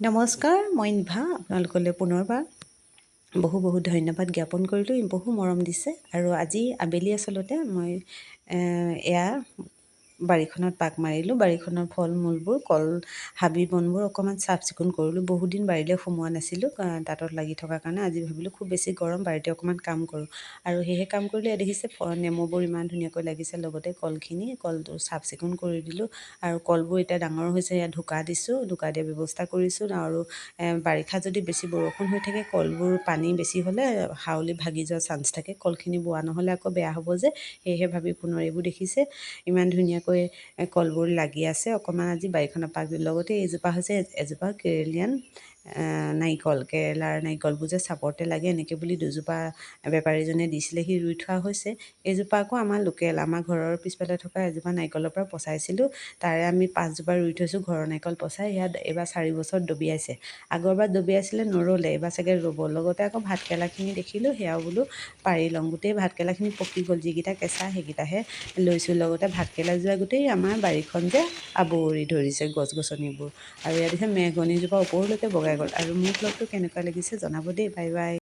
নমস্কাৰ, মই নিভা আপোনালোকলৈ পুনৰবাৰ বহু ধন্যবাদ জ্ঞাপন কৰিলোঁ। বহু মৰম দিছে আৰু আজি আবেলি আচলতে মই এয়া বাৰীখনত পাক মাৰিলোঁ। বাৰীখনৰ ফল মূলবোৰ কল হাবি বনবোৰ অকণমান চাফ চিকুণ কৰিলোঁ। বহুদিন বাৰীলৈ সোমোৱা নাছিলোঁ তাঁতত লাগি থকাৰ কাৰণে। আজি ভাবিলোঁ খুব বেছি গৰম, বাৰীতে অকণমান কাম কৰোঁ আৰু সেয়েহে কাম কৰিলোঁ। দেখিছে নেমুবোৰ ইমান ধুনীয়াকৈ লাগিছে, লগতে কলটো চাফ চিকুণ কৰি দিলোঁ আৰু কলবোৰ এতিয়া ডাঙৰ হৈছে। ইয়াত ঢুকা দিছোঁ, ঢুকা দিয়াৰ ব্যৱস্থা কৰিছোঁ আৰু বাৰিষা যদি বেছি বৰষুণ হৈ থাকে, কলবোৰ পানী বেছি হ'লে হাউলি ভাগি যোৱাৰ চান্স থাকে। কলখিনি বোৱা নহ'লে আকৌ বেয়া হ'ব যে, সেয়েহে ভাবি পুনৰ এইবোৰ দেখিছে ইমান ধুনীয়াকৈ কলবোৰ লাগি আছে। অকণমান আজি বাৰীখনৰ পাক দিলোঁ। লগতে এইজোপা হৈছে এজোপা কেৰেলীয়ান নাৰিকল। কেৰেলাৰ নাৰিকলবোৰ যে চাপৰতে লাগে এনেকৈ বুলি দুজোপা বেপাৰীজনে দিছিলে, সি ৰুই থোৱা হৈছে। এইজোপা আকৌ আমাৰ লোকেল, আমাৰ ঘৰৰ পিছফালে থকা এজোপা নাৰিকলৰ পৰা পচাইছিলোঁ। তাৰে আমি 5 জোপা ৰুই থৈছোঁ ঘৰৰ নাৰিকল পচাই। ইয়াত এইবাৰ 4 বছৰত দবিয়াইছে। আগৰবাৰ দবিয়াইছিলে নৰলে, এইবাৰ চাগে ৰ'ব। লগতে আকৌ ভাতকেৰেলাখিনি দেখিলোঁ, সেয়াও বোলো পাৰি লওঁ। গোটেই ভাতকেৰেলাখিনি পকি গ'ল, যিকেইটা কেঁচা সেইকেইটাহে লৈছোঁ। লগতে ভাতকেৰেলাজোপা গোটেই আমাৰ বাৰীখন যে আৱৰি ধৰিছে গছ গছনিবোৰ। আৰু ইয়াত দেখিছে মেহগনিজোপা ওপৰলৈকে বগাই গ'ল। আৰু মোৰ ব্লগটো কেনেকুৱা লাগিছে জনাব দেই। Bye bye.